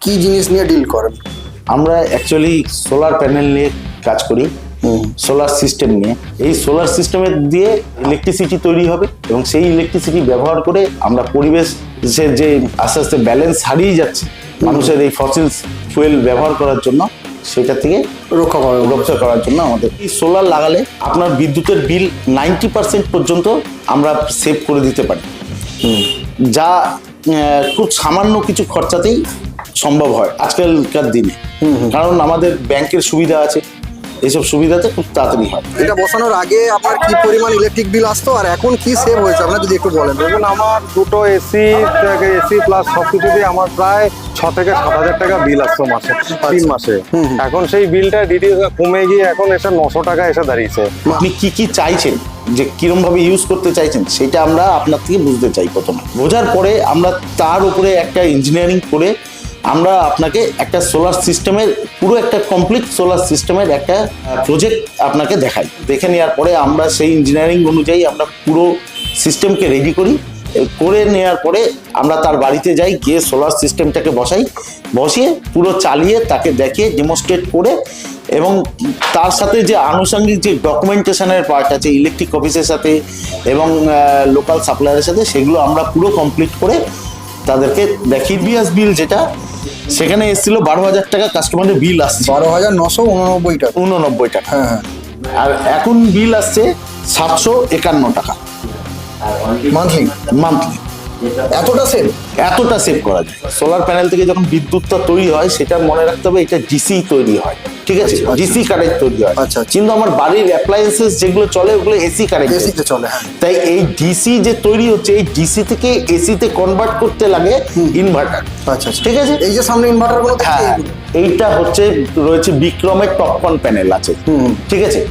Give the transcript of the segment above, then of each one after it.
কি জিনিস নিয়ে ডিল করেন? আমরা অ্যাকচুয়ালি সোলার প্যানেল নিয়ে কাজ করি, সোলার সিস্টেম নিয়ে। এই সোলার সিস্টেমের দিয়ে ইলেকট্রিসিটি তৈরি হবে এবং সেই ইলেকট্রিসিটি ব্যবহার করে আমরা পরিবেশের যে আস্তে আস্তে ব্যালেন্স হারিয়ে যাচ্ছে মানুষের এই ফসিল ফুয়েল ব্যবহার করার জন্য, সেটা থেকে রক্ষা করার জন্য আমাদের এই সোলার লাগালে আপনার বিদ্যুতের বিল 90% পর্যন্ত আমরা সেভ করে দিতে পারি, যা খুব সামান্য কিছু খরচাতেই সম্ভব হয় আজকালকার দিনে। কারণ আমাদের ব্যাংকের সুবিধা আছে, এইসব সুবিধাতে খুব তাড়াতাড়ি হয়। এটা বসানোর আগে আপনার কি পরিমাণ ইলেকট্রিক বিল আসতো আর এখন কি সেভ হয়েছে আপনার যদি একটু বলেন? দেখুন, আমার দুটো এসি প্লাস সবকিছু দিয়ে আমার প্রায় 6 থেকে 7 হাজার টাকা বিল আসতো মাসে, 3 মাসে। এখন সেই বিলটা কমে গিয়ে এখন এসে 900 টাকা এসে দাঁড়িয়েছে। আপনি কি কি চাইছেন, যে কিরম ভাবে ইউজ করতে চাইছেন, সেটা আমরা আপনার থেকে বুঝতে চাই। প্রথমে বোঝার পরে আমরা তার উপরে একটা ইঞ্জিনিয়ারিং করে আমরা আপনাকে একটা সোলার সিস্টেমের পুরো একটা কমপ্লিট সোলার সিস্টেমের একটা প্রজেক্ট আপনাকে দেখাই। দেখে নেওয়ার পরে আমরা সেই ইঞ্জিনিয়ারিং অনুযায়ী আমরা পুরো সিস্টেমকে রেডি করি। করে নেওয়ার পরে আমরা তার বাড়িতে যাই, গিয়ে সোলার সিস্টেমটাকে বসিয়ে পুরো চালিয়ে তাকে দেখিয়ে ডেমনস্ট্রেট করে, এবং তার সাথে যে আনুষঙ্গিক যে ডকুমেন্টেশনের পার্ট আছে ইলেকট্রিক অফিসের সাথে এবং লোকাল সাপ্লায়ারের সাথে, সেগুলো আমরা পুরো কমপ্লিট করে তাদেরকে দেখি। বিল যেটা সেখানে এসেছিল 12,000 টাকা কাস্টমারের বিল আসছে, 12,989 টাকা। 89 টাকা। হ্যাঁ হ্যাঁ। আর এখন বিল আসছে 751 টাকা মান্থলি। এতটা সেভ করা যায়। সোলার প্যানেল থেকে যখন বিদ্যুৎটা তৈরি হয়, সেটা মনে রাখতে হবে এটা ডিসি তৈরি হয়, ঠিক আছে? ডিসি কারেন্ট তৈরি হয়। কিন্তু আমার বাড়ির অ্যাপ্লায়েন্সেস যেগুলো চলে ওগুলো এসি কারেন্ট চলে। তাই এই ডিসি যে তৈরি হচ্ছে, এই ডিসি থেকে এসিতে কনভার্ট করতে লাগে ইনভার্টার। আচ্ছা, ঠিক আছে। এই যে সামনে ইনভার্টার গুলো, হ্যাঁ, এইটা রয়েছে বিক্রমের টপকন প্যানেল আছে, ঠিক আছে।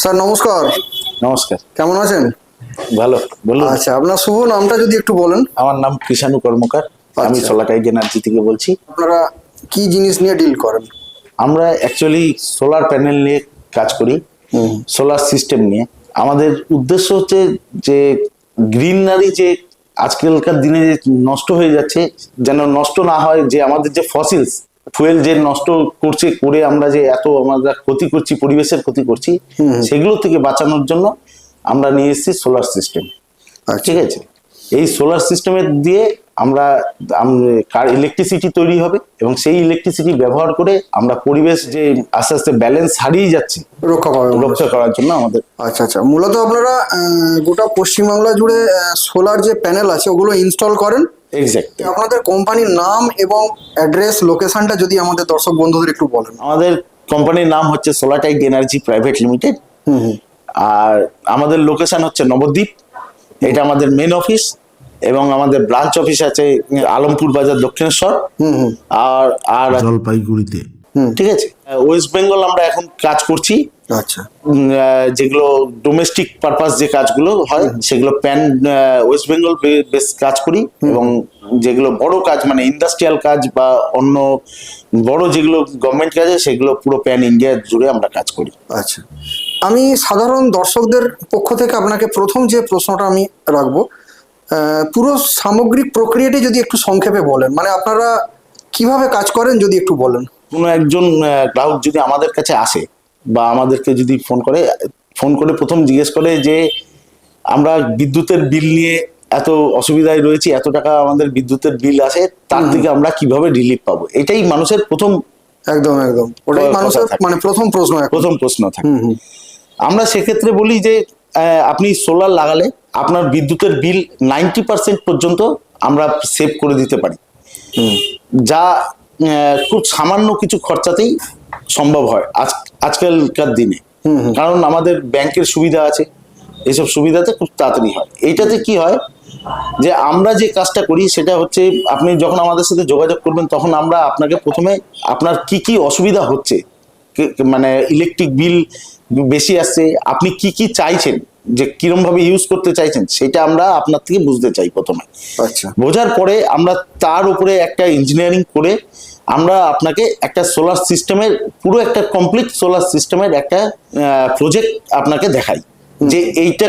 স্যার নমস্কার। নমস্কার, কেমন আছেন? ভালো, বলুন। আচ্ছা, আপনার শুভ নামটা যদি একটু বলেন? আমার নাম কৃষাণু কর্মকার, আমি সোলাটাইড এনার্জি থেকে বলছি। আপনারা কি জিনিস নিয়ে ডিল করেন? আমরা অ্যাকচুয়ালি সোলার প্যানেল নিয়ে কাজ করি, সোলার সিস্টেম নিয়ে। আমাদের উদ্দেশ্য হচ্ছে যে গ্রিনারি যে আজকালকার দিনে যে নষ্ট হয়ে যাচ্ছে, যেন নষ্ট না হয়। যে আমাদের যে ফসিলস ফুয়েল যে নষ্ট করে আমরা যে এত আমরা ক্ষতি করছি, পরিবেশের ক্ষতি করছি, সেগুলো থেকে বাঁচানোর জন্য আমরা নিয়ে এসেছি সোলার সিস্টেম, ঠিক আছে। এই সোলার সিস্টেমের দিয়ে আমরা ইলেকট্রিসিটি তৈরি হবে এবং সেই ইলেকট্রিসিটি ব্যবহার করে আমরা পরিবেশ যে আস্তে আস্তে ব্যালেন্স হারিয়ে যাচ্ছে রক্ষা করার জন্য আমাদের। আচ্ছা আচ্ছা, মূলত আপনারা গোটা পশ্চিমবাংলা জুড়ে সোলার যে প্যানেল আছে ওগুলো ইনস্টল করেন? এক্স্যাক্টলি। আপনাদের কোম্পানির নাম এবং অ্যাড্রেস, লোকেশনটা যদি আমাদের দর্শক বন্ধুদের একটু বলেন। আমাদের কোম্পানির নাম হচ্ছে সোলাটাইড এনার্জি প্রাইভেট লিমিটেড, আর আমাদের লোকেশন হচ্ছে নবদ্বীপ, এটা আমাদের মেন অফিস, এবং আমাদের ব্রাঞ্চ অফিস আছে আলমপুর বাজার, দক্ষিণেশ্বর, আর জলপাইগুড়িতে, ঠিক আছে। ওয়েস্ট বেঙ্গল আমরা এখন কাজ করছি। আচ্ছা, যেগুলো ডোমেস্টিক পারপাস যে কাজগুলো হয় সেগুলো ওয়েস্ট বেঙ্গল বেশ কাজ করি, এবং যেগুলো বড় কাজ মানে ইন্ডাস্ট্রিয়াল কাজ বা অন্য বড় যেগুলো গভর্নমেন্ট কাজ আছে সেগুলো পুরো প্যান ইন্ডিয়া জুড়ে আমরা কাজ করি। আচ্ছা, আমি সাধারণ দর্শকদের পক্ষ থেকে আপনাকে প্রথম যে প্রশ্নটা আমি রাখবো, পুরো সামগ্রিক প্রক্রিয়াটি যদি একটু সংক্ষেপে বলেন, মানে আপনারা কিভাবে কাজ করেন যদি একটু বলেন। কোনো একজন গ্রাহক যদি আমাদের কাছে আসে বা আমাদেরকে যদি ফোন করে প্রথম জিজ্ঞেস করে যে আমরা বিদ্যুতের বিল নিয়ে এত অসুবিধায় রয়েছি, এত টাকা আমাদের বিদ্যুতের বিল আসে, তার থেকে আমরা কিভাবে রিলিফ পাবো, এটাই মানুষের প্রথম ওটাই মানুষের মানে প্রথম প্রশ্ন থাকে। আমরা সেক্ষেত্রে বলি যে আপনি সোলার লাগালে আপনার বিদ্যুতের বিল 90% পর্যন্ত আমরা সেভ করে দিতে পারি, যা খুব সামান্য কিছু খরচাতেই সম্ভব হয় আজকালকার দিনে। কারণ আমাদের ব্যাংকের সুবিধা আছে, এইসব সুবিধাতে খুব তাড়াতাড়ি হয়। এইটাতে কি হয় যে আমরা যে কাজটা করি সেটা হচ্ছে, আপনি যখন আমাদের সাথে যোগাযোগ করবেন তখন আমরা আপনাকে প্রথমে আপনার কি কি অসুবিধা হচ্ছে, মানে ইলেকট্রিক বিল বেশি আসছে, আপনি কি কি চাইছেন যে কিরম ভাবে ইউজ করতে চাইছেন সেটা আমরা আপনার থেকে বুঝতে চাই প্রথমে। আচ্ছা বোঝার পরে আমরা তার উপরে একটা ইঞ্জিনিয়ারিং করে আমরা আপনাকে একটা সোলার সিস্টেমের পুরো একটা কমপ্লিট সোলার সিস্টেমের একটা প্রজেক্ট আপনাকে দেখাই, যে এইটা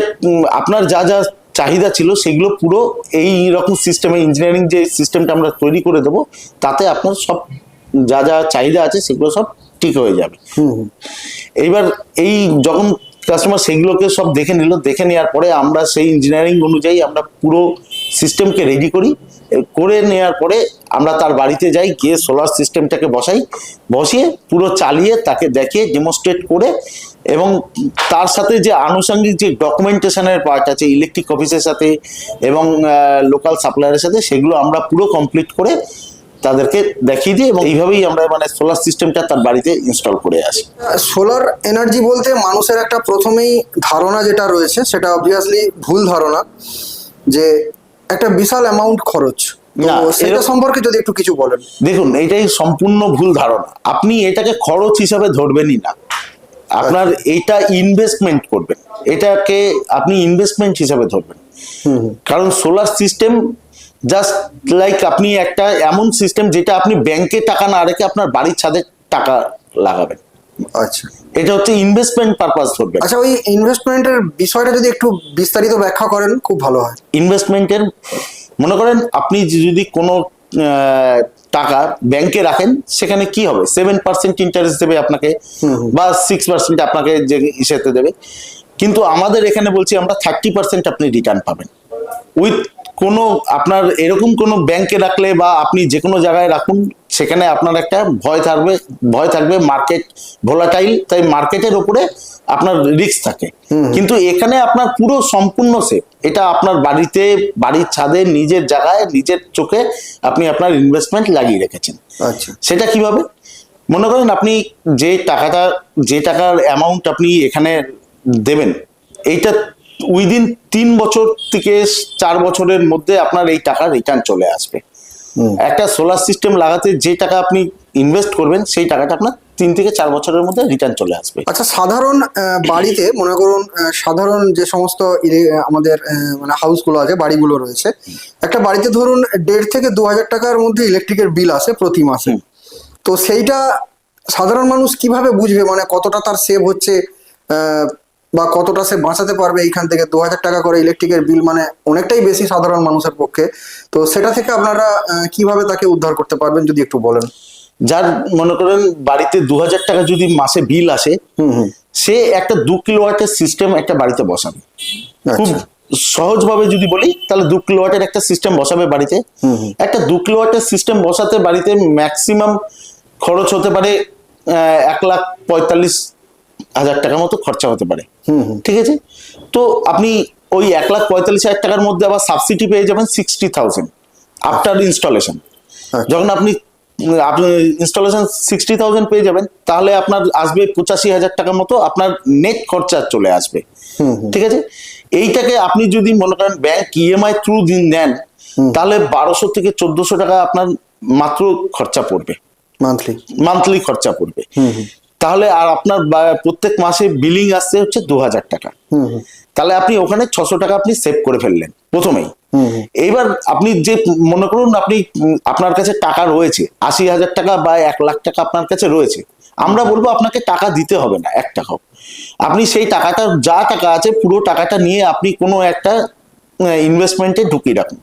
আপনার যা যা চাহিদা ছিল সেগুলো পুরো এই রকম সিস্টেমে ইঞ্জিনিয়ারিং যে সিস্টেমটা আমরা তৈরি করে দেবো, তাতে আপনার সব যা যা চাহিদা আছে সেগুলো সব ঠিক হয়ে যাবে। এইবার এই যখন কাস্টমার সেগুলোকে সব দেখে নিল, দেখে নেওয়ার পরে আমরা সেই ইঞ্জিনিয়ারিং অনুযায়ী আমরা পুরো সিস্টেমকে রেডি করি, করে নেওয়ার পরে আমরা তার বাড়িতে যাই, গিয়ে সোলার সিস্টেমটাকে বসিয়ে পুরো চালিয়ে তাকে দেখিয়ে ডেমনস্ট্রেট করে, এবং তার সাথে যে আনুষঙ্গিক যে ডকুমেন্টেশনের পার্ট আছে ইলেকট্রিক অফিসের সাথে এবং লোকাল সাপ্লায়ারের সাথে, সেগুলো আমরা পুরো কমপ্লিট করে তাদেরকে দেখিয়ে দিই, এবং এইভাবেই আমরা মানে সোলার সিস্টেমটা তার বাড়িতে ইনস্টল করে আসি। সোলার এনার্জি বলতে মানুষের একটা প্রথমেই ধারণা যেটা রয়েছে সেটা অবভিয়াসলি ভুল ধারণা, যে একটা বিশাল অ্যামাউন্ট খরচ। না, সেটা সম্পর্কে যদি একটু কিছু বলেন। দেখুন, এটাই সম্পূর্ণ ভুল ধারণা। আপনি এটাকে খরচ হিসাবে ধরবেনই না, আপনার এইটা ইনভেস্টমেন্ট করবেন, এটাকে আপনি ইনভেস্টমেন্ট হিসাবে ধরবেন। কারণ সোলার সিস্টেম জাস্ট লাইক আপনি একটা এমন সিস্টেম যেটা আপনি ব্যাংকে টাকা না রেখে আপনার বাড়ির ছাদে টাকা লাগাবেন। আচ্ছা, এটা হচ্ছে ইনভেস্টমেন্ট পারপাস ধরবেন। আচ্ছা, ওই ইনভেস্টমেন্টের বিষয়টা যদি একটু বিস্তারিত ব্যাখ্যা করেন খুব ভালো হয়। ইনভেস্টমেন্টের মনে করেন আপনি যদি কোনো টাকা ব্যাংকে রাখেন, সেখানে কি হবে, 7% ইন্টারেস্ট দেবে আপনাকে, বা 6% আপনাকে যে ইসেতে দেবে। কিন্তু আমাদের এখানে বলছি আমরা 30% আপনি রিটার্ন পাবেন উইথ কোনো আপনার এরকম কোনো ব্যাংকে রাখলে বা আপনি যে কোনো জায়গায় রাখুন, সেখানে আপনার একটা ভয় থাকবে মার্কেট ভোলাটাইল, তাই মার্কেটের উপরে আপনার রিস্ক থাকে। কিন্তু এখানে আপনার পুরো সম্পূর্ণ সেফ, এটা আপনার বাড়িতে, বাড়ির ছাদে, নিজের জায়গায়, নিজের চোখে আপনি আপনার ইনভেস্টমেন্ট লাগিয়ে রেখেছেন। আচ্ছা, সেটা কিভাবে, মনে করেন আপনি যে টাকার অ্যামাউন্ট আপনি এখানে দেবেন, এইটা উইদিন 3 বছর থেকে 4 বছরের মধ্যে আপনার এই টাকা রিটার্ন চলে আসবে। একটা সোলার সিস্টেম লাগাতে যে টাকা আপনি ইনভেস্ট করবেন, সেই টাকাটা আপনার 3 থেকে 4 বছরের মধ্যে রিটার্ন চলে আসবে। আচ্ছা, সাধারণ বাড়িতে মনে করুন সাধারণ যে সমস্ত আমাদের মানে হাউসগুলো আছে, বাড়িগুলো রয়েছে, একটা বাড়িতে ধরুন 1.5 থেকে 2,000 টাকার মধ্যে ইলেকট্রিকের বিল আসে প্রতি মাসে। তো সেইটা সাধারণ মানুষ কিভাবে বুঝবে, মানে কতটা তার সেভ হচ্ছে বা কতটা সে বাঁচাতে পারবে এইখান থেকে? 2,000 টাকা করে ইলেকট্রিকের বিল মানে অনেকটাই বেশি সাধারণ মানুষের পক্ষে। তো সেটা থেকে আপনারা কিভাবে তাকে উদ্ধার করতে পারবেন যদি একটু বলেন। যার মনে করেন বাড়িতে 2,000 টাকা যদি মাসে বিল আসে, সে একটা 2 কিলোওয়াটের সিস্টেম একটা বাড়িতে বসাবে। খুব সহজভাবে যদি বলি, তাহলে 2 কিলোওয়াটের একটা সিস্টেম বসাবে বাড়িতে। একটা 2 কিলোওয়াটের সিস্টেম বসাতে বাড়িতে ম্যাক্সিমাম খরচ হতে পারে 1,45,000 টাকার মতো খরচা হতে পারে। ঠিক আছে, তো আপনি ওই 1,45,000 টাকার মধ্যে আবার সাবসিডি পেয়ে যাবেন 60,000 আফটার ইনস্টলেশন। যখন আপনি ইনস্টলেশন 60,000 পেয়ে যাবেন, তাহলে আপনার আসবে 85,000 টাকার মতো আপনার নেট খরচা চলে আসবে। ঠিক আছে, এইটাকে আপনি যদি মনে করেন ব্যাংক ইএমআই থ্রু নেন, তাহলে 1,200 থেকে 1,400 টাকা আপনার মাত্র খরচা পড়বে, মান্থলি খরচা পড়বে। তাহলে আর আপনার প্রত্যেক মাসে বিলিং আসছে হচ্ছে 2,000 টাকা। তাহলে আপনি ওখানে 600 টাকা আপনি সেভ করে ফেললেন প্রথমেই। এইবার আপনি যে মনে করুন আপনি আপনার কাছে টাকা রয়েছে 80,000 টাকা বা 1,00,000 টাকা আপনার কাছে রয়েছে, আমরা বলবো আপনাকে টাকা দিতে হবে না 1 টাকাও। আপনি সেই টাকাটা, যা টাকা আছে পুরো টাকাটা নিয়ে আপনি কোনো একটা ইনভেস্টমেন্টে ঢুকিয়ে রাখুন,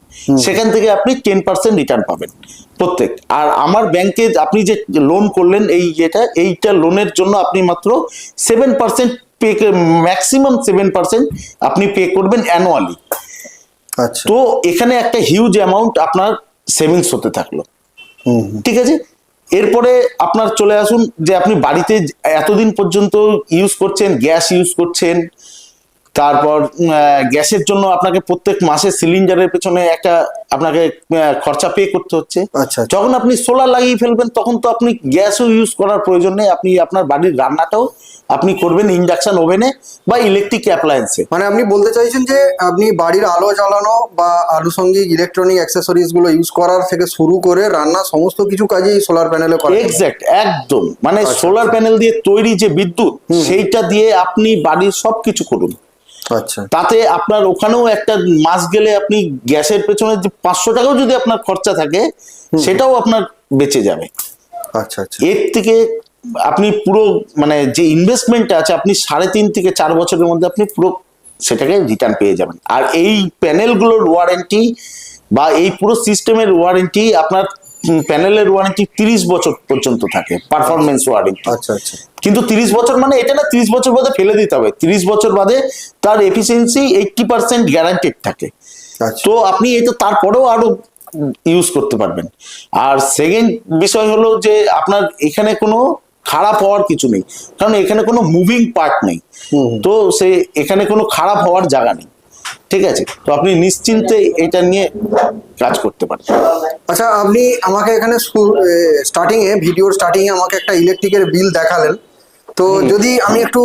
সেখান থেকে আপনি 10% রিটার্ন পাবেন প্রত্যেক। আর আমার ব্যাংকে আপনি যে লোন করলেন এইটা লোনের জন্য আপনি মাত্র 7% পে, ম্যাক্সিমাম 7% আপনি পে করবেন অ্যানুয়ালি। আচ্ছা, তো এখানে একটা হিউজ অ্যামাউন্ট আপনার সেভিংস হতে থাকলো। ঠিক আছে, এরপরে আপনার চলে আসুন যে আপনি বাড়িতে এতদিন পর্যন্ত ইউজ করছেন, গ্যাস ইউজ করছেন, তারপর গ্যাসের জন্য আপনাকে প্রত্যেক মাসে সিলিন্ডারের পেছনে একটা আপনাকে খরচা পে করতে হচ্ছে। আচ্ছা, যখন আপনি সোলার লাগিয়ে ফেলবেন, তখন তো আপনি গ্যাসও ইউজ করার প্রয়োজন নেই, আপনি আপনার বাড়ির রান্নাটাও আপনি করবেন ইন্ডাকশন ওভেনে বা ইলেকট্রিক অ্যাপ্লায়েন্সে। মানে আপনি বলতে চাইছেন যে আপনি বাড়ির আলো জ্বালানো বা আনুষঙ্গিক ইলেকট্রনিক অ্যাক্সেসরিজ গুলো ইউজ করার থেকে শুরু করে রান্না সমস্ত কিছু কাজই সোলার প্যানেলে করা। এক্স্যাক্ট, একদম, মানে সোলার প্যানেল দিয়ে তৈরি যে বিদ্যুৎ, সেইটা দিয়ে আপনি বাড়ির সবকিছু করুন। আচ্ছা তাতে আপনার ওখানেও একটা মাস গেলে আপনি গ্যাসের পেছনে যে 500 টাকাও যদি আপনার খরচা থাকে সেটাও আপনার বেঁচে যাবে। আচ্ছা আচ্ছা এর থেকে আপনি পুরো মানে যে ইনভেস্টমেন্টটা আছে আপনি 3.5 থেকে 4 বছরের মধ্যে আপনি পুরো সেটাকে রিটার্ন পেয়ে যাবেন। আর এই প্যানেলগুলোর ওয়ারেন্টি বা এই পুরো সিস্টেমের ওয়ারেন্টি আপনার প্যানেলের ওয়ারেন্টি 30 বছর পর্যন্ত থাকে, পারফরমেন্স ওয়ারেন্টি। আচ্ছা আচ্ছা কিন্তু 30 বছর মানে এটা না 30 বছর বাদে ফেলে দিতে হবে, 30 বছর বাদে তার এফিসিয়েন্সি 80% গ্যারান্টেড থাকে। আচ্ছা তো আপনি এটা তারপরেও আরো ইউজ করতে পারবেন। আর সেকেন্ড বিষয় হলো যে আপনার এখানে কোনো খারাপ হওয়ার কিছু নেই, কারণ এখানে কোনো মুভিং পার্ট নেই। তো সে এখানে কোনো খারাপ হওয়ার জায়গা নেই, ঠিক আছে? তো আপনি নিশ্চিন্তে এটা নিয়ে কাজ করতে পারেন। আচ্ছা, আপনি আমাকে এখানে স্টার্টিং এ ভিডিওর স্টার্টিং এ আমাকে একটা ইলেকট্রিকের বিল দেখালেন, তো যদি আমি একটু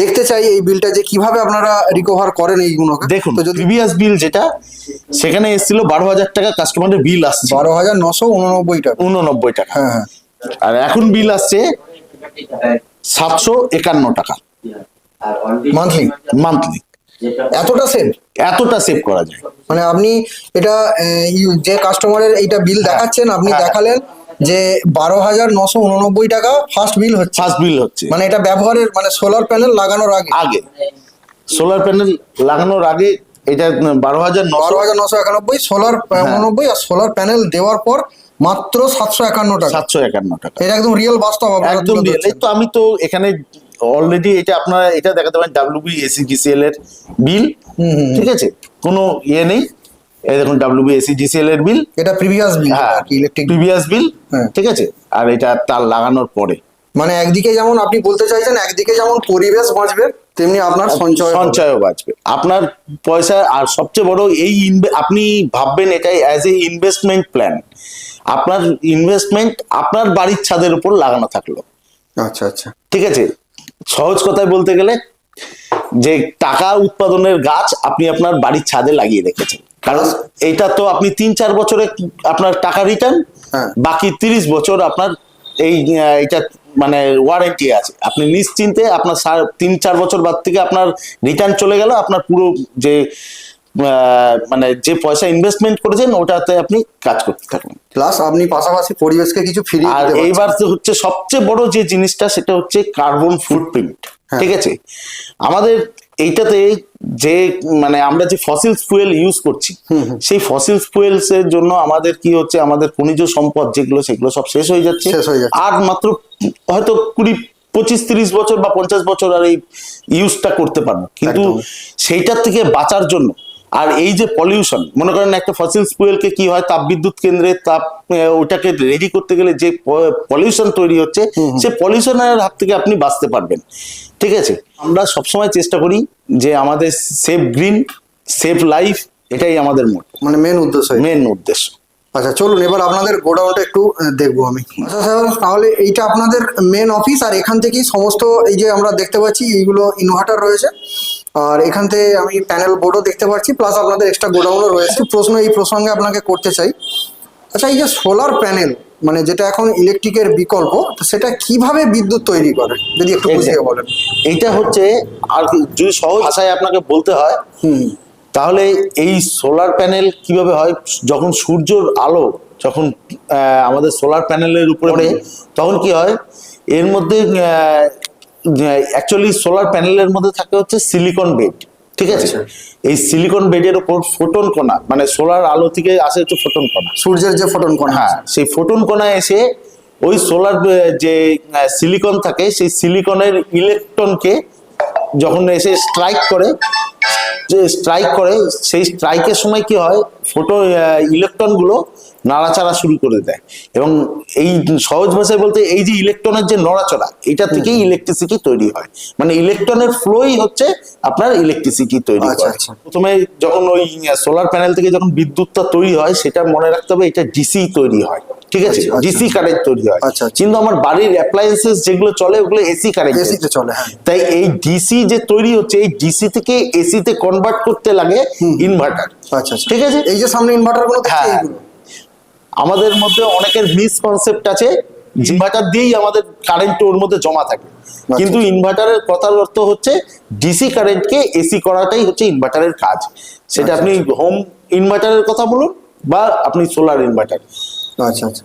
দেখতে চাই এই বিলটা যে কিভাবে আপনারা রিকভার করেন এইগুলোকে। দেখুন, তো যদি প্রিভিয়াস বিল যেটা সেখানে এসেছিল 12,000 টাকা কাস্টমারের বিল আসছে 12,989 টাকা। 89 টাকা, হ্যাঁ হ্যাঁ আর এখন বিল আসছে 751 টাকা মান্থলি। মান্থলি। এতটা সেভ? এতটা সেভ করা যায়। মানে আপনি এটা যে কাস্টমারের এইটা বিল দেখাচ্ছেন, আপনি হ্যাঁ। দেখালেন যে 12,989 টাকা ফার্স্ট বিল হচ্ছে। ফার্স্ট বিল হচ্ছে মানে এটা ব্যবহারের মানে সোলার প্যানেল লাগানোর আগে আগে, সোলার প্যানেল লাগানোর আগে এটা 12,900 সোলার 89, আর সোলার প্যানেল দেওয়ার পর মাত্র 751 টাকা। 751 টাকা, এটা একদম রিয়েল বাস্তব আপনারা একদম তুলে real। ধরছেন। এই তো আমি তো এখানে অলরেডি এটা আপনারা এটা দেখাতে পারেন WBSEGCL এর বিল, ঠিক আছে? কোনো ইয়ে নেই, এই দেখুন WBSEGCL এর বিল, এটা প্রিভিয়াস বিল, হ্যাঁ ইলেকট্রিক। প্রিভিয়াস বিল, হ্যাঁ। ঠিক আছে? আর এটা তার লাগানোর পরে মানে একদিকে যেমন আপনি বলতে চাইছেন, একদিকে যেমন পরিবেশ বাঁচবে, তেমনি আপনার সঞ্চয় হবে। সঞ্চয়ও বাঁচবে আপনার পয়সা। আর সবচেয়ে বড় এই আপনি ভাববেন এটাই অ্যাজ এ ইনভেস্টমেন্ট প্ল্যান, আপনার ইনভেস্টমেন্ট আপনার বাড়ির ছাদের উপর লাগানো থাকলো, আচ্ছা আচ্ছা ঠিক আছে? সহজ কথায় বলতে গেলে যে টাকা উৎপাদনের গাছ আপনি আপনার বাড়ির ছাদে লাগিয়ে রেখেছেন, কারণ এইটা তো আপনি 3-4 বছরে আপনার টাকা রিটার্ন, হ্যাঁ। বাকি 30 বছর আপনার এই এটা মানে ওয়ারেন্টি আছে। আপনি নিশ্চিন্তে আপনার 3-4 বছর বাদ থেকে আপনার রিটার্ন চলে গেল, আপনার পুরো যে মানে যে পয়সা ইনভেস্টমেন্ট করেছেন ওটাতে আপনি কাজ করতে থাকবেন। প্লাস আপনি পাশাপাশি পরিবেশকে কিছু ফিরিয়ে আর দিতে পারছেন। এইবার তো হচ্ছে সবচেয়ে বড় যে জিনিসটা, সেটা হচ্ছে কার্বন ফুটপ্রিন্ট, ঠিক আছে? আমাদের এইটাতে যে মানে আমরা যে ফসিলস ফুয়েল ইউজ করছি, সেই ফসিলস ফুয়েলস এর জন্য আমাদের কি হচ্ছে, আমাদের খনিজ সম্পদ যেগুলো সেগুলো সব শেষ হয়ে যাচ্ছে। আর মাত্র হয়তো 20-25-30 বছর বা 50 বছর আর এই ইউজটা করতে পারবো, কিন্তু সেইটার থেকে বাঁচার জন্য। আর এই যে পলিউশন, মনে করেন একটা ফসিলস ফুয়েলকে কি হয়, তাপবিদ্যুৎ কেন্দ্রে ওটাকে রেডি করতে গেলে যে পলিউশন তৈরি হচ্ছে, সে পলিউশনের হাত থেকে আপনি বাঁচতে পারবেন, ঠিক আছে? আমরা সবসময় চেষ্টা করি যে আমাদের সেভ গ্রিন, সেভ লাইফ, এটাই আমাদের মানে মেন উদ্দেশ্য। আচ্ছা চলুন এবার আপনাদের গোডাউনটা একটু দেখবো আমি। আচ্ছা স্যার, তাহলে এইটা আপনাদের মেন অফিস, আর এখান থেকেই সমস্ত এই যে আমরা দেখতে পাচ্ছি এইগুলো ইনভার্টার রয়েছে, আর এখান থেকে আমি প্যানেল বোর্ডও দেখতে পাচ্ছি, প্লাস আপনাদের এক্সট্রা গোডাউনও রয়েছে। প্রশ্ন এই প্রসঙ্গে আপনাকে করতে চাই, আচ্ছা এই যে সোলার প্যানেল মানে যেটা এখন ইলেকট্রিকের বিকল্প, তো সেটা কিভাবে বিদ্যুৎ তৈরি করে যদি একটু বুঝিয়ে বলেন। এইটা হচ্ছে, আর যদি সহজ ভাষায় আপনাকে বলতে হয় তাহলে এই সোলার প্যানেল কিভাবে হয়, যখন সূর্যের আলো যখন আমাদের সোলার প্যানেলের উপরে পড়ে, তখন কি হয়, এর মধ্যে অ্যাকচুয়ালি সোলার প্যানেলের মধ্যে থাকে হচ্ছে সিলিকন বেড, ঠিক আছে? এই সিলিকন বেডের উপর ফোটন কণা, মানে সোলার আলো থেকে আসে হচ্ছে ফোটন কণা, সূর্যের যে ফোটন কণা, হ্যাঁ, সেই ফোটন কণা এসে ওই সোলার যে সিলিকন থাকে, সেই সিলিকনের ইলেকট্রনকে যখন এসে স্ট্রাইক করে, সেই স্ট্রাইকের সময় কি হয়, ইলেকট্রন গুলো নাড়াচাড়া শুরু করে দেয়। এবং এই সহজ ভাষায় বলতে এই যে ইলেকট্রনের যে নড়াচড়া, এটা থেকেই ইলেকট্রিসিটি তৈরি হয়। মানে ইলেকট্রনের ফ্লোই হচ্ছে আপনার ইলেকট্রিসিটি তৈরি হয়। প্রথমে যখন ওই সোলার প্যানেল থেকে যখন বিদ্যুৎটা তৈরি হয়, সেটা মনে রাখতে হবে এটা ডিসি তৈরি হয়, ঠিক আছে? ডিসি কারেন্ট তৈরি হয়। কিন্তু আমার বাড়ির অ্যাপ্লায়েন্সেস যেগুলো চলে ওগুলো এসি কারেন্ট চলে। তাই এই ডিসি যে তৈরি হচ্ছে, এই ডিসি থেকে এসি তে কনভার্ট করতে লাগে ইনভার্টার, ঠিক আছে? এই যে সামনে ইনভার্টার গুলো, আমাদের মধ্যে অনেকের মিসকনসেপ্ট আছে ইনভার্টার দিয়েই আমাদের কারেন্ট ওর মধ্যে জমা থাকে। কিন্তু ইনভার্টারের কথার অর্থ হচ্ছে ডিসি কারেন্টকে এসি করাটাই হচ্ছে ইনভার্টারের কাজ। সেটা আপনি হোম ইনভার্টারের কথা বলুন বা আপনি সোলার ইনভার্টার। আচ্ছা আচ্ছা।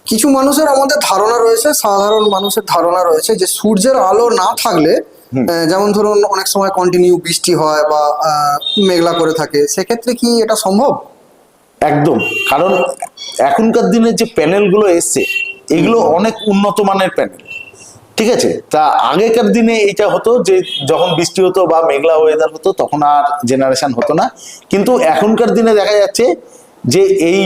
কিছু মানুষের আমাদের ধারণা রয়েছে, সাধারণ মানুষের ধারণা রয়েছে যে সূর্যের আলো না থাকলে যেমন ধরুন অনেক সময় কন্টিনিউ বৃষ্টি হয় বা মেঘলা করে থাকে, সেক্ষেত্রে কি এটা সম্ভব? একদম, কারণ এখনকার দিনে যে প্যানেলগুলো এসছে এগুলো অনেক উন্নত মানের প্যানেল, ঠিক আছে। তা আগেকার দিনে এটা হতো যে যখন বৃষ্টি হতো বা মেঘলা ওয়েদার হতো তখন আর জেনারেশন হতো না। কিন্তু এখনকার দিনে দেখা যাচ্ছে যে এই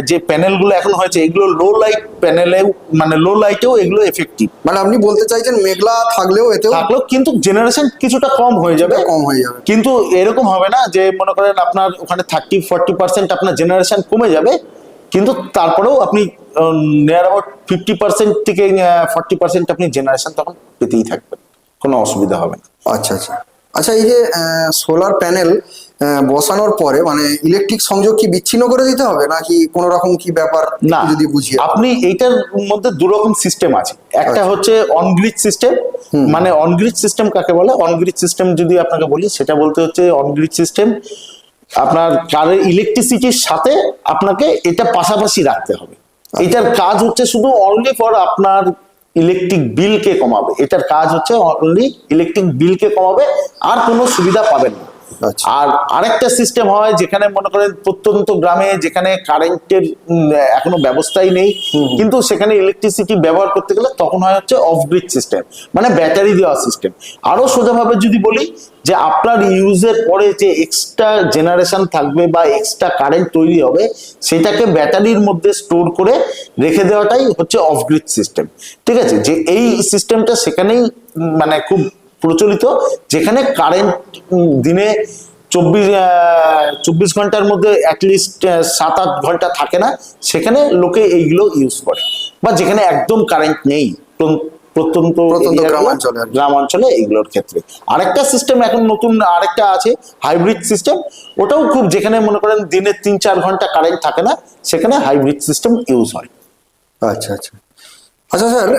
যে প্যানেলগুলো এখন হয়েছে এগুলো লো লাইট প্যানেলেও, মানে লো লাইটেও এগুলো এফেক্টিভ। মানে আপনি বলতে চাইছেন মেঘলা থাকলেও এতেও থাকলেও কিন্তু জেনারেশন কিছুটা কম হয়ে যাবে, কম হয়ে যাবে। কিন্তু এরকম হবে না যে মনে করেন আপনার ওখানে 30-40% আপনার জেনারেশন কমে যাবে, কিন্তু তারপরেও আপনি নিয়ার অ্যাবাউট 50% থেকে 40% আপনি জেনারেশন তখন পেতেই থাকবেন, কোনো অসুবিধা হবে না। আচ্ছা আচ্ছা। আচ্ছা, এই যে সোলার প্যানেল বসানোর পরে মানে ইলেকট্রিক সংযোগ কি বিচ্ছিন্ন করে দিতে হবে নাকি কোনো রকম কি ব্যাপার না, একটু যদি বুঝিয়ে। আপনি এইটার মধ্যে দু রকম সিস্টেম আছে। একটা হচ্ছে অনগ্রিড সিস্টেম। মানে অনগ্রিড সিস্টেম কাকে বলে? অনগ্রিড সিস্টেম যদি আপনাকে বলি, সেটা বলতে হচ্ছে অনগ্রিড সিস্টেম আপনার কারেন্ট ইলেকট্রিসিটির সাথে আপনাকে এটা পাশাপাশি রাখতে হবে। এটার কাজ হচ্ছে শুধু অনলি ফর আপনার ইলেকট্রিক বিলকে কমাবে। এটার কাজ হচ্ছে অনলি ইলেকট্রিক বিলকে কমাবে, আর কোনো সুবিধা পাবেন না। আচ্ছা। আর আরেকটা সিস্টেম হয় যেখানে মনে করেন প্রত্যন্ত গ্রামে যেখানে কারেন্টের এখনো ব্যবস্থাই নেই, কিন্তু সেখানে ইলেকট্রিসিটি ব্যবহার করতে গেলে তখন হয় হচ্ছে অফ গ্রিড সিস্টেম, মানে ব্যাটারি দেওয়া সিস্টেম। আরো সোজাভাবে যদি বলি যে আপনার ইউজের পরে যে এক্সট্রা জেনারেশন থাকবে বা এক্সট্রা কারেন্ট তৈরি হবে সেটাকে ব্যাটারির মধ্যে স্টোর করে রেখে দেওয়াটাই হচ্ছে অফ গ্রিড সিস্টেম, ঠিক আছে। যে এই সিস্টেমটা সেখানেই মানে খুব প্রচলিত, যেখানে কারেন্ট দিনে 24 ঘন্টার মধ্যে অ্যাটলিস্ট 7-8 ঘন্টা থাকে না, সেখানে লোকে এইগুলো ইউজ করে। বা যেখানে একদম কারেন্ট নেই, প্রত্যন্ত গ্রামাঞ্চলে এইগুলোর ক্ষেত্রে। আরেকটা সিস্টেম এখন নতুন আরেকটা আছে হাইব্রিড সিস্টেম, ওটাও খুব, যেখানে মনে করেন দিনে 3-4 ঘন্টা কারেন্ট থাকে না, সেখানে হাইব্রিড সিস্টেম ইউজ হয়। আচ্ছা আচ্ছা। আচ্ছা স্যার,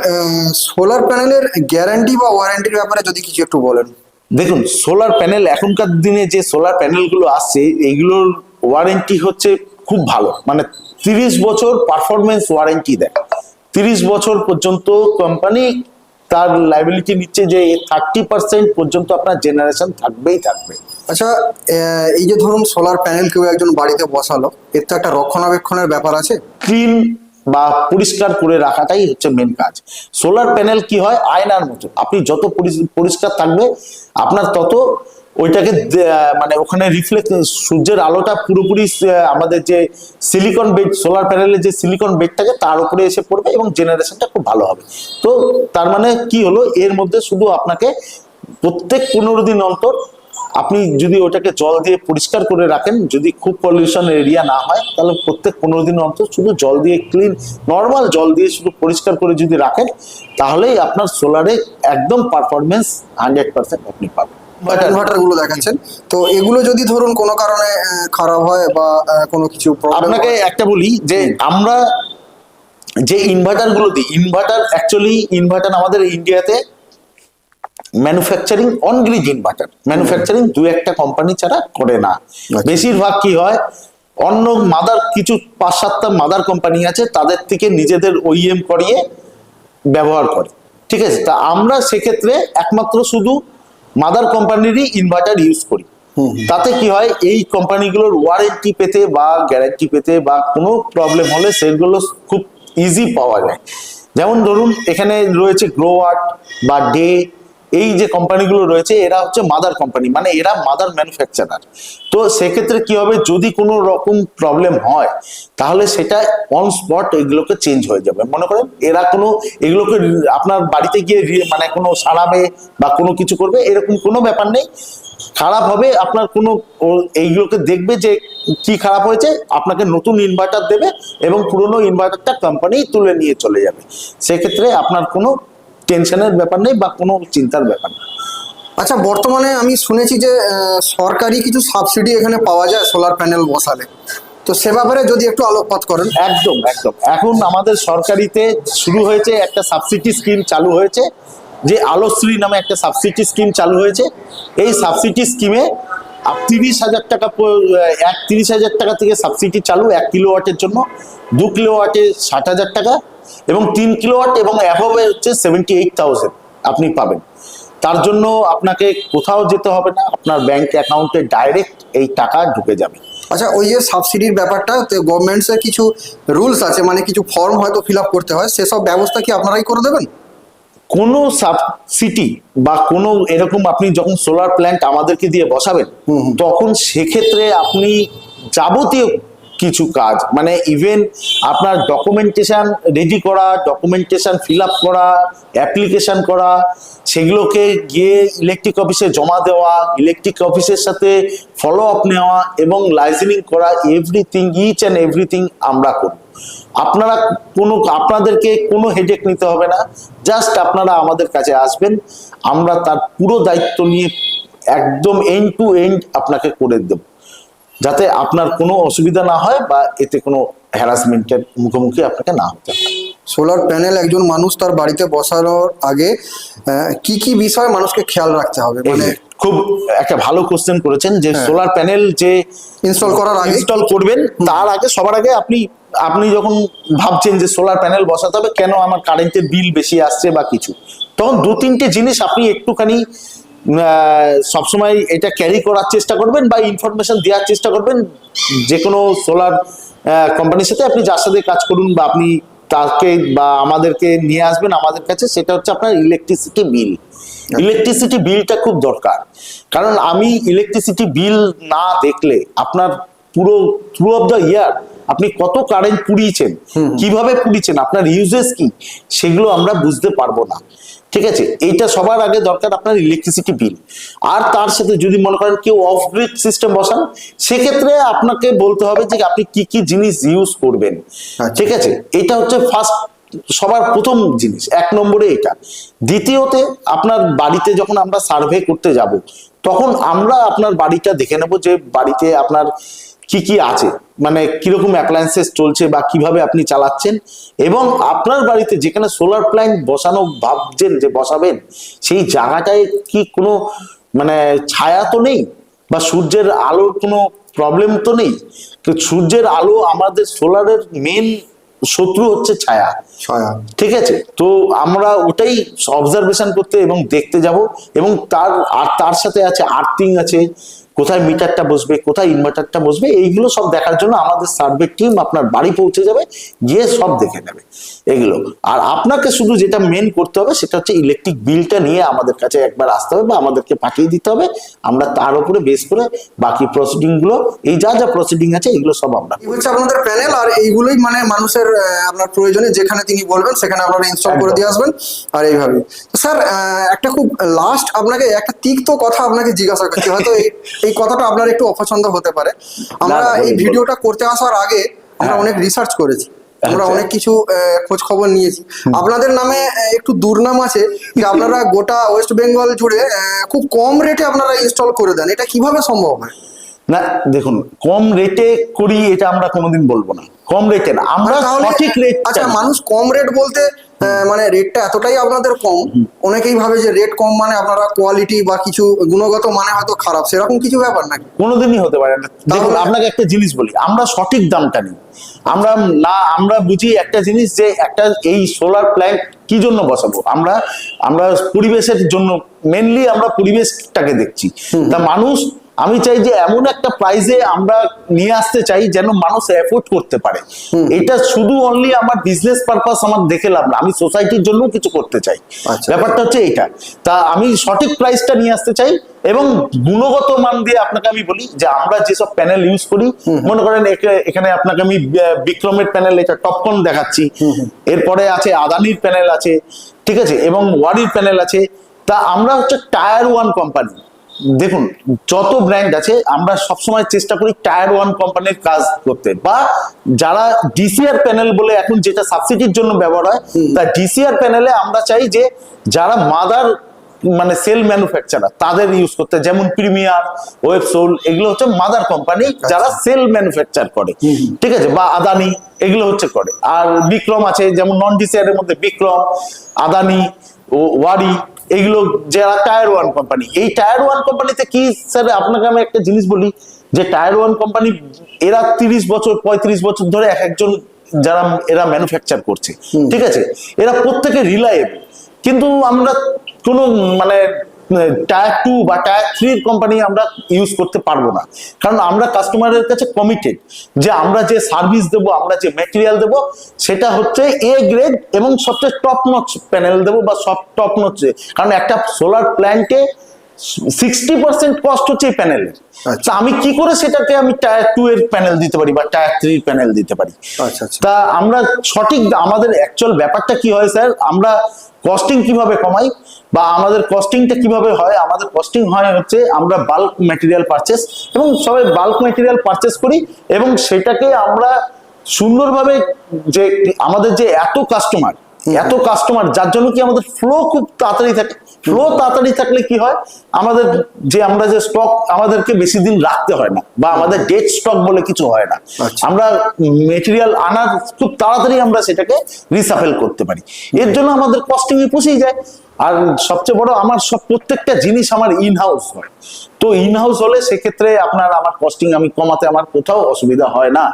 সোলার প্যানেলের গ্যারান্টি বা ওয়ারেন্টির ব্যাপারে যদি কিছু একটু বলেন। দেখুন, সোলার প্যানেল এখনকার দিনে যে সোলার প্যানেলগুলো আসছে এইগুলোর ওয়ারেন্টি হচ্ছে খুব ভালো, মানে 30 বছর পারফরমেন্স ওয়ারেন্টি দেয়। 30 বছর পর্যন্ত কোম্পানি তার লাইবিলিটি নিচ্ছে যে 30% পর্যন্ত আপনার জেনারেশন থাকবেই থাকবে। আচ্ছা, এই যে ধরুন সোলার প্যানেল কেউ একজন বাড়িতে বসালো, এর তো একটা রক্ষণাবেক্ষণের ব্যাপার আছে। ক্লিন বা পরিষ্কার করে রাখাটাই হচ্ছে মেন কাজ। সোলার প্যানেল কি হয়, আয়নার মতো, আপনি যত পরিষ্কার থাকবে আপনার তত ওইটাকে মানে ওখানে রিফ্লেক্ট, সূর্যের আলোটা পুরোপুরি আমাদের যে সিলিকন বেড, সোলার প্যানেলের যে সিলিকন বেড থাকে তার উপরে এসে পড়বে এবং জেনারেশনটা খুব ভালো হবে। তো তার মানে কি হলো, এর মধ্যে শুধু আপনাকে প্রত্যেক 15 দিন অন্তর আপনি যদি ওটাকে জল দিয়ে পরিষ্কার করে রাখেন, যদি খুব পলিউশন এরিয়া না হয়, তাহলে প্রত্যেক 15 দিন অন্তর শুধু জল দিয়ে ক্লিন নর্মাল জল দিয়ে শুধু পরিষ্কার করে যদি রাখেন, তাহলেই আপনার সোলারে একদম পারফরমেন্স 100% আপনি পাবেন। ইনভার্টার গুলো দেখাচ্ছেন, তো এগুলো যদি ধরুন কোনো কারণে খারাপ হয় বা কোনো কিছু আপনাকে একটা বলি যে আমরা যে ইনভার্টার গুলো দিই, ইনভার্টার আমাদের ইন্ডিয়াতে manufacturing on grid inverter manufacturing 2-1টা কোম্পানি ছাড়া করে না। বেশিরভাগ কি হয়, অন্য মাদার কিছু 5-7টা মাদার কোম্পানি আছে, তাদের থেকে নিজেদের ওইএম করিয়ে ব্যবহার করে, ঠিক আছে। তা আমরা সেক্ষেত্রে একমাত্র শুধু মাদার কোম্পানিরই ইনভার্টার ইউজ করি। তাতে কি হয়, এই কোম্পানিগুলোর ওয়ারেন্টি পেতে বা গ্যারান্টি পেতে বা কোনো প্রবলেম হলে সেগুলো খুব ইজি পাওয়া যায়। যেমন ধরুন এখানে রয়েছে গ্রোয়ার্ট বা ডে, এই যে কোম্পানিগুলো রয়েছে এরা হচ্ছে মাদার কোম্পানি, মানে এরা মাদার ম্যানুফ্যাকচারার। তো সেক্ষেত্রে কি হবে, যদি কোনো রকম প্রবলেম হয় তাহলে সেটা অন স্পট এগুলোকে চেঞ্জ হয়ে যাবে। মনে করেন এরা কোনো এগুলোকে আপনার বাড়িতে গিয়ে মানে কোনো সারাবে বা কোনো কিছু করবে, এরকম কোনো ব্যাপার নেই। খারাপ হবে আপনার কোনো, এইগুলোকে দেখবে যে কি খারাপ হয়েছে, আপনাকে নতুন ইনভার্টার দেবে এবং পুরনো ইনভার্টারটা কোম্পানি তুলে নিয়ে চলে যাবে। সেক্ষেত্রে আপনার কোনো টেনশনের ব্যাপার নেই বা কোনো চিন্তার ব্যাপার নেই। আচ্ছা, বর্তমানে আমি শুনেছি যে সরকারি কিছু সাবসিডি এখানে পাওয়া যায় সোলার প্যানেল বসালে, তো সে ব্যাপারে যদি একটু আলোকপাত করেন। একদম একদম। এখন আমাদের সরকারিতে শুরু হয়েছে একটা সাবসিডি স্কিম চালু হয়েছে, যে আলোশ্রী নামে একটা সাবসিডি স্কিম চালু হয়েছে। এই সাবসিডি স্কিমে 30,000 টাকা 30,000 টাকা থেকে সাবসিডি চালু 1 কিলোওয়াটের জন্য। 2 কিলোওয়াটে 60,000 টাকা এবং 3 কিলোওয়াট এবং অ্যাবভে হচ্ছে 78,000 আপনি পাবেন। তার জন্য আপনাকে কোথাও যেতে হবে না, আপনার ব্যাংক অ্যাকাউন্টে ডাইরেক্ট এই টাকা ঢুকে যাবে। আচ্ছা, ওই যে সাবসিডির ব্যাপারটা, গভর্নমেন্টসের কিছু রুলস আছে, মানে কিছু ফর্ম হয়তো ফিল আপ করতে হয়, সেসব ব্যবস্থা কি আপনারাই করে দেবেন? কোনো সাবসিডি বা কোনো এরকম আপনি যখন সোলার প্ল্যান্ট আমাদেরকে দিয়ে বসাবেন, তখন সেক্ষেত্রে আপনি যাবতীয় কিছু কাজ, মানে ইভেন আপনার ডকুমেন্টেশন রেডি করা, ডকুমেন্টেশন ফিল আপ করা, অ্যাপ্লিকেশন করা, সেগুলোকে গিয়ে ইলেকট্রিক অফিসে জমা দেওয়া, ইলেকট্রিক অফিসের সাথে ফলো আপ নেওয়া এবং লাইসেন্সিং করা, এভরিথিং, ইচ অ্যান্ড এভরিথিং আমরা করব। আপনাদেরকে কোনো হেডেক নিতে হবে না, জাস্ট আপনারা আমাদের কাছে আসবেন, আমরা তার পুরো দায়িত্ব নিয়ে একদম এন্ড টু এন্ড আপনাকে করে দেব, যাতে আপনার কোনো অসুবিধা না হয় বা এতে কোনো হ্যারাসমেন্টের মুখোমুখি আপনাকে না হতে হয়। সোলার প্যানেল একজন মানুষ তার বাড়িতে বসানোর আগে কি কি বিষয় মানুষকে খেয়াল রাখতে হবে? মানে খুব একটা ভালো কোশ্চেন করেছেন, যে সোলার প্যানেল যে ইনস্টল করার আগে ইনস্টল করবেন, তার আগে সবার আগে আপনি যখন ভাবছেন যে সোলার প্যানেল বসাতে হবে, কেন আমার কারেন্টের বিল বেশি আসছে বা কিছু, তখন 2-3টে জিনিস আপনি একটুখানি সবসময় এটা ক্যারি করার চেষ্টা করবেন বা ইনফরমেশন দেওয়ার চেষ্টা করবেন। যে কোনো সোলার কোম্পানির সাথে আপনি যার সাথে কাজ করুন বা আপনি তাকে বা আমাদেরকে নিয়ে আসবেন আমাদের কাছে, সেটা হচ্ছে আপনার ইলেকট্রিসিটি বিল। ইলেকট্রিসিটি বিলটা খুব দরকার, কারণ আমি ইলেকট্রিসিটি বিল না দেখলে আপনার পুরো থ্রু অফ দ্য ইয়ার আপনি কত কারেন্ট পুড়িয়েছেন, কিভাবে পুড়িয়েছেন, আপনার ইউজেস কি, সেগুলো আমরা বুঝতে পারবো না। ঠিক আছে, এইটা সবার আগে দরকার আপনার ইলেকট্রিসিটি বিল। আর তার সাথে যদি মনে করেন কেউ অফ গ্রিড সিস্টেম বসান, সেক্ষেত্রে আপনাকে বলতে হবে যে আপনি কি কি জিনিস ইউজ করবেন। ঠিক আছে, এটা হচ্ছে ফার্স্ট, সবার প্রথম জিনিস, 1 নম্বরে এটা। দ্বিতীয়তে, আপনার বাড়িতে যখন আমরা সার্ভে করতে যাব, তখন আমরা আপনার বাড়িটা দেখে নেব যে বাড়িতে আপনার কি কি আছে, মানে কিরকম অ্যাপ্লায়েন্সেস চলছে বা কিভাবে আপনি চালাচ্ছেন, এবং আপনার বাড়িতে যেখানে সোলার প্ল্যান্ট বসানো ভাবছেন যে বসাবেন, সেই জায়গাটায় কি কোনো মানে ছায়া তো নেই বা সূর্যের আলোর কোনো প্রবলেম তো নেই। তো সূর্যের আলো আমাদের সোলারের মেন শত্রু হচ্ছে ছায়া। ঠিক আছে, তো আমরা ওটাই অবজারভেশন করতে এবং দেখতে যাব, এবং তার সাথে আছে আর্থিং আছে, কোথায় মিটারটা বসবে, কোথায় ইনভার্টারটা বসবে, এইগুলো সব দেখার জন্য আমাদের সার্ভে টিম আপনার বাড়ি পৌঁছে যাবে, গিয়ে সব দেখে নেবে এগুলো। আর আপনাকে শুধু যেটা মেন করতে হবে সেটা হচ্ছে ইলেকট্রিক বিলটা নিয়ে আমাদের কাছে একবার আসতে হবে বা আমাদেরকে পাঠিয়ে দিতে হবে। আমরা তার উপরে বেস করে বাকি প্রসিডিং গুলো, এই যা যা প্রসিডিং আছে এগুলো সব আমরা হচ্ছে আপনাদের প্যানেল, আর এইগুলোই মানে মানুষের আপনার প্রয়োজনে যেখানে তিনি বলবেন সেখানে আপনারা ইনস্টল করে দিয়ে আসবেন। আর এইভাবে স্যার, একটা খুব লাস্ট আপনাকে একটা তিক্ত কথা আপনাকে জিজ্ঞাসা করছি, হয়তো এই কথাটা আপনার একটু অপছন্দ হতে পারে। আমরা এই ভিডিওটা করতে আসার আগে আমরা অনেক রিসার্চ করেছি, আমরা অনেক কিছু খোঁজ খবর নিয়েছি। আপনাদের নামে একটু দুর্নাম আছে যে আপনারা গোটা ওয়েস্ট বেঙ্গল জুড়ে খুব কম রেটে আপনারা ইনস্টল করে দেন, এটা কিভাবে সম্ভব হয়? না, দেখুন, কম রেটে করি এটা আমরা কোনোদিন বলবো না, কম রেটে না, আমরা সঠিক রেট। আচ্ছা, মানুষ কম রেট বলতে মানে রেটটা এতটাই আপনাদের কম, অনেকেই ভাবে যে রেট কম মানে আপনারা কোয়ালিটি বা কিছু গুণগত মানে হয়তো খারাপ, সেরকম কিছু ব্যাপার নাকি? কোনোদিনই হতে পারে না। দেখুন, আপনাকে একটা জিনিস বলি, আমরা সঠিক দামটা নিই। আমরা বুঝি একটা জিনিস, যে একটা এই সোলার প্ল্যান্ট কি জন্য বসাবো, আমরা পরিবেশের জন্য, মেনলি আমরা পরিবেশটাকে দেখছি। তা মানুষ, আমি চাই যে এমন একটা প্রাইসে আমরা নিয়ে আসতে চাই যেন মানুষ এফোর্ড করতে পারে। এটা শুধু অনলি আমার বিজনেস পারপাস আমার দেখে লাভ না, আমি সোসাইটির জন্য কিছু করতে চাই। ব্যাপারটা হচ্ছে এটা। তা আমি সঠিক প্রাইসটা নিয়ে আসতে চাই এবং গুণগত মান দিয়ে আপনাকে আমি বলি যে আমরা যেসব প্যানেল ইউজ করি, মনে করেন এখানে আপনাকে আমি বিক্রমের প্যানেল, এটা টপকন দেখাচ্ছি, এরপরে আছে আদানির প্যানেল আছে, ঠিক আছে, এবং ওয়ারির প্যানেল আছে। তা আমরা হচ্ছে টায়ার 1 কোম্পানি। দেখুন, যত ব্র্যান্ড আছে আমরা সবসময় চেষ্টা করি টায়ার 1 কোম্পানির কাজ করতে, বা যারা ডিসিআর প্যানেল বলে এখন যেটা সাবসিডির জন্য ব্যবহার হয়, তা ডিসিআর প্যানেলে আমরা চাই যে যারা মাদার মানে সেল ম্যানুফ্যাকচারার তাদের ইউজ করতে, যেমন প্রিমিয়ার, ওয়েবসোল, এগুলো হচ্ছে মাদার কোম্পানি যারা সেল ম্যানুফ্যাকচার করে, ঠিক আছে, বা আদানি এগুলো হচ্ছে করে। আর বিক্রম আছে, যেমন নন ডিসিআর এর মধ্যে বিক্রম, আদানি, ওয়ারি, এইগুলো যারা টায়ার ওয়ান কোম্পানি। এই টায়ার ওয়ান কোম্পানিতে কি স্যার, আপনাকে আমি একটা জিনিস বলি, যে টায়ার ওয়ান কোম্পানি এরা 30 বছর 35 বছর ধরে এক একজন যারা এরা ম্যানুফ্যাকচার করছে, ঠিক আছে, এরা প্রত্যেকে রিলায়েবল। কিন্তু আমরা কোনো মানে টায়ার 2 বা টায়ার 3 কোম্পানি আমরা ইউজ করতে পারবো না, কারণ আমরা কাস্টমারের কাছে কমিটেড যে আমরা যে সার্ভিস দেবো, আমরা যে ম্যাটেরিয়াল দেবো, সেটা হচ্ছে এ গ্রেড এবং সবচেয়ে টপ নচ প্যানেল দেবো, বা সব টপ নচ। কারণ একটা সোলার প্ল্যান্টে 60% কস্ট হচ্ছে এই প্যানেলের। আচ্ছা। আমি কি করে সেটাকে আমি টায়ার 2 এর প্যানেল দিতে পারি বা টায়ার 3 প্যানেল দিতে পারি? আচ্ছা আচ্ছা। তা আমরা সঠিক, আমাদের অ্যাকচুয়াল ব্যাপারটা কি হয় স্যার, আমরা কস্টিং কিভাবে কমাই বা আমাদের কস্টিংটা কিভাবে হয়? আমাদের কস্টিং হয় হচ্ছে আমরা বাল্ক ম্যাটেরিয়াল পারচেস, এবং সবাই বাল্ক ম্যাটেরিয়াল পারচেস করি, এবং সেটাকে আমরা সুন্দরভাবে, যে আমাদের যে এত কাস্টমার যার জন্য কি আমাদের ফ্লো খুব তাড়াতাড়ি থাকে। ফ্লো তাড়াতাড়ি থাকলে কি হয়, আমাদের যে আমরা যে স্টক আমাদেরকে বেশি দিন রাখতে হয় না, বা আমাদের ডেড স্টক বলে কিছু হয় না। আচ্ছা। আমরা মেটেরিয়াল আনার খুব তাড়াতাড়ি আমরা সেটাকে রিসাফেল করতে পারি, এর জন্য আমাদের কস্টিং এ পুষেই যায়। আর সবচেয়ে বড়, আমার প্রত্যেকটা জিনিস আমার ইন হাউস হয়, তো ইন হাউস হলে সেক্ষেত্রে আমার কস্টিং আমি কমাতে আমার কোথাও অসুবিধা হয় না।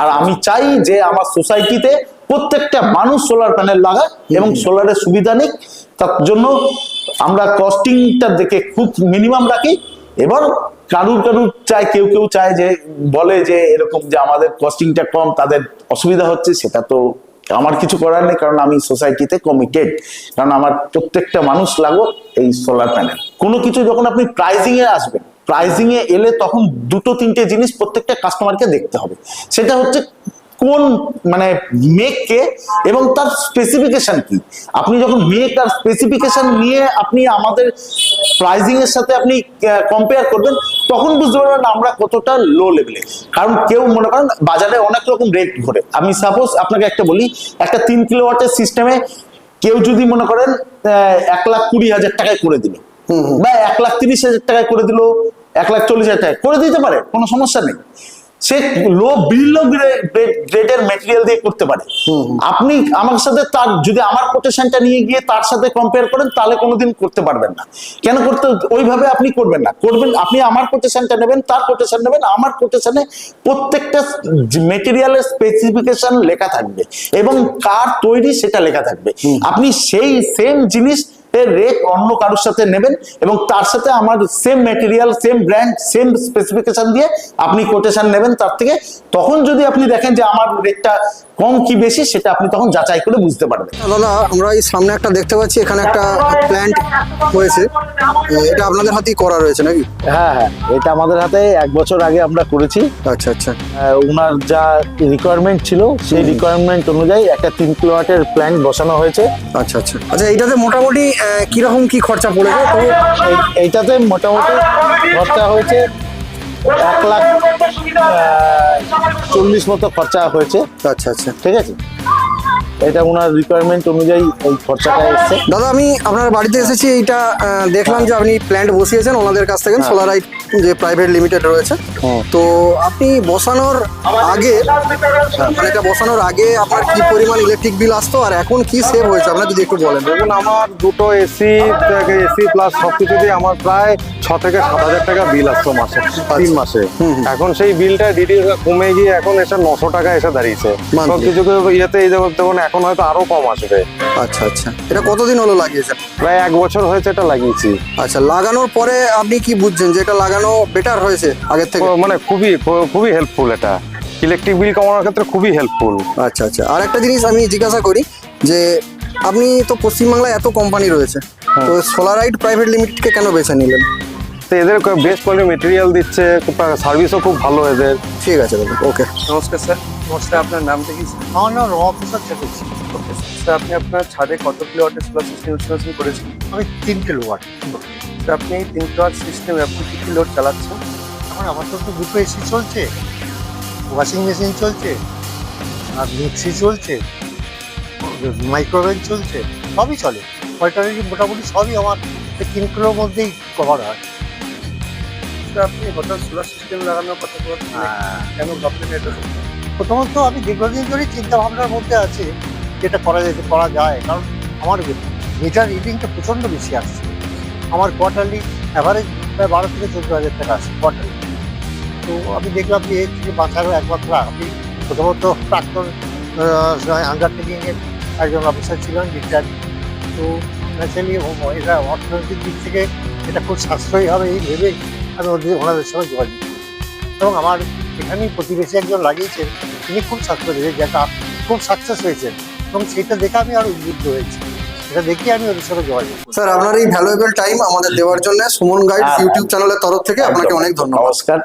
আর আমি চাই যে আমার সোসাইটিতে প্রত্যেকটা মানুষ সোলার প্যানেল লাগায় এবং সোলারের সুবিধা নিক, তার জন্য আমরা কস্টিংটা দেখে খুব মিনিমাম রাখি। এবার কারুর চাই, কেউ চায় যে বলে যে এরকম যে আমাদের কস্টিংটা কম, তাদের অসুবিধা হচ্ছে, সেটা তো আমার কিছু করার নেই, কারণ আমি সোসাইটিতে কমিটেড, কারণ আমার প্রত্যেকটা মানুষ লাগো এই সোলার প্যানেল। কোনো কিছু যখন আপনি প্রাইজিং এ আসবেন, প্রাইজিং এ এলে তখন 2-3টে জিনিস প্রত্যেকটা কাস্টমারকে দেখতে হবে। সেটা হচ্ছে কোন মানে মেক কে এবং তার স্পেসিফিকেশন কি। আপনি যখন মেক আর স্পেসিফিকেশন নিয়ে আপনি আমাদের প্রাইজিং এর সাথে আপনি কম্পেয়ার করবেন, তখন বুঝতে পারবেন আমরা কতটা লো লেভেলে। কারণ কেউ মনে করেন বাজারে অনেক রকম রেট ঘোরে। আমি সাপোজ আপনাকে একটা বলি, একটা 3 কিলোওয়াটের সিস্টেমে কেউ যদি মনে করেন 1,20,000 টাকায় করে দিল, বা 1,30,000 টাকায় করে দিল, 1,40,000 টাকায় করে দিতে পারে, কোনো সমস্যা নেই। সে লো গ্রেডের মেটেরিয়াল দিয়ে করতে পারে। আপনি আমার সাথে তার যদি আমার কোটেশনটা নিয়ে গিয়ে তার সাথে কম্পেয়ার করেন, তাহলে কোনোদিন করতে পারবেন না। কেন করতে, ওইভাবে আপনি করবেন না, করবেন আপনি আমার কোটেশনটা নেবেন, তার কোটেশন নেবেন, আমার কোটেশনে প্রত্যেকটা মেটেরিয়ালের স্পেসিফিকেশন লেখা থাকবে এবং কার তৈরি সেটা লেখা থাকবে। আপনি সেই সেম জিনিস এর রেট অন্য কারোর সাথে নেবেন এবং তার সাথে আমার same material, same brand, same specification দিয়ে আপনি কোটেশন নেবেন তার থেকে। তখন যদি আপনি দেখেন যে আমার রেটটা কম কি বেশি, সেটা আপনি তখন যাচাই করে বুঝতে পারবেন। দাদা, আমরা এই সামনে একটা দেখতে পাচ্ছি, এখানে একটা প্ল্যান্ট হয়েছে, এটা আপনাদের হাতেই করা রয়েছে নাকি? হ্যাঁ, এটা আমাদের হাতে 1 বছর আগে আমরা করেছি। আচ্ছা আচ্ছা। ওনার যা রিকোয়ারমেন্ট ছিল সেই রিকোয়ারমেন্ট অনুযায়ী একটা 3 কিলোওয়াটের প্ল্যান্ট বসানো হয়েছে। আচ্ছা আচ্ছা আচ্ছা। এইটাতে মোটামুটি কিরকম কি খরচা পড়েছে? এইটাতে মোটামুটি খরচা হয়েছে 1,40,000 মতো খরচা হয়েছে। আচ্ছা আচ্ছা, ঠিক আছে, এটা ওনার রিকোয়ারমেন্ট অনুযায়ী এই খরচাটা এসেছে। দাদা, আমি আপনার বাড়িতে এসেছি, এইটা দেখলাম যে আপনি প্ল্যান্ট বসিয়েছেন ওনাদের কাছ থেকে, সোলারাইট যে প্রাইভেট লিমিটেড রয়েছে। তো আপনি বসানোর আগে, মানে এটা বসানোর আগে আপনার কি পরিমাণ ইলেকট্রিক বিল আসতো, আর এখন কি সেভ হয়েছে আপনার যদি একটু বলেন। দেখুন, আমার দুটো এসি প্লাস সবকিছু দিয়ে আমার প্রায় 6 থেকে 7,000 টাকা বিল আসতো মাসে, 3 মাসে। এখন সেই বিলটা কমে গিয়ে এখন এসে 900 টাকা এসে দাঁড়িয়েছে। সবকিছু ইয়েতে দেখুন এখন হয়তো আরো কম আসবে। আচ্ছা আচ্ছা। এটা কতদিন হলো লাগিয়েছেন? প্রায় 1 বছর হয়েছে এটা লাগিয়েছি। আচ্ছা, লাগানোর পরে আপনি কি বুঝছেন যে এটা লাগানো বেটার হয়েছে আগের থেকে? মানে খুবই হেল্পফুল, এটা ইলেকট্রিক বিল কমানোর ক্ষেত্রে খুবই হেল্পফুল। আচ্ছা আচ্ছা। আর একটা জিনিস আমি জিজ্ঞাসা করি, যে আপনি তো পশ্চিমবাংলায় এত কোম্পানি রয়েছে, তো সোলারাইট প্রাইভেট লিমিটেডকে কেন বেছে নিলেন? তো এদের বেস্ট কোয়ালিটি মেটেরিয়াল দিচ্ছে, সার্ভিসও খুব ভালো এদের। ঠিক আছে দাদা, ওকে। নমস্কার স্যার। নমস্কার, আপনার নামটা কি? আমার নাম রমাপ্রসাদ চ্যাটার্জি। ওকে স্যার, আপনি আপনার ছাদে কত কিলোওয়াটের সোলার সিস্টেম ইনস্টলেশন করেছেন? আমি 3 কিলোওয়াট। স্যার, আপনি এই 3 কিলোওয়াট সিস্টেমে আপনি কী কী লোড চালাচ্ছেন? এখন আমার তো দুটো এসি চলছে, ওয়াশিং মেশিন চলছে, আর মিক্সি চলছে, মাইক্রোওয়েভ চলছে, সবই চলে। মোটামুটি সবই আমার এই 3 কিলোর মধ্যেই কভার হয়। তো আপনি হঠাৎ সোলার সিস্টেম লাগানোর কথা বলছেন, কেন ভাবলেন এটা? প্রথমত আমি দীর্ঘদিন ধরেই চিন্তা ভাবনার মধ্যে আছে যেটা করা যায়, কারণ আমার মিটার রিডিংটা প্রচণ্ড বেশি আসছে। আমার কোয়ার্টারলি অ্যাভারেজ প্রায় 12 থেকে 14,000 টাকা আসছে কোয়ার্টারলি। তো আমি দেখলাম যে এর থেকে বাঁচারও একমাত্র আমি প্রথমত প্রাক্তন আন্ডারটেকিংয়ের একজন অফিসার ছিলেন রিটায়ার্ড। তো ন্যাচারালি এটা অর্থনৈতিক দিক থেকে এটা খুব সাশ্রয়ী হবে এই ভেবে আমি ওনাদের সঙ্গে যোগাযোগ করি। এবং আমার এখানেই প্রতিবেশী একজন লাগিয়েছেন, তিনি খুব সাশ্রয় দিয়েছেন, যেটা খুব সাকসেস হয়েছেন, এবং সেটা দেখে আমি আরো উদ্বুদ্ধ হয়েছি। এটা দেখে আমি ওদের সঙ্গে যোগাযোগ করি। স্যার আপনার এই ভ্যালুয়েবল টাইম আমাদের দেওয়ার জন্য সুমন গাইড হ্যাঁ, ইউটিউব চ্যানেলের তরফ থেকে আপনাকে একদম, অনেক ধন্যবাদ। নমস্কার।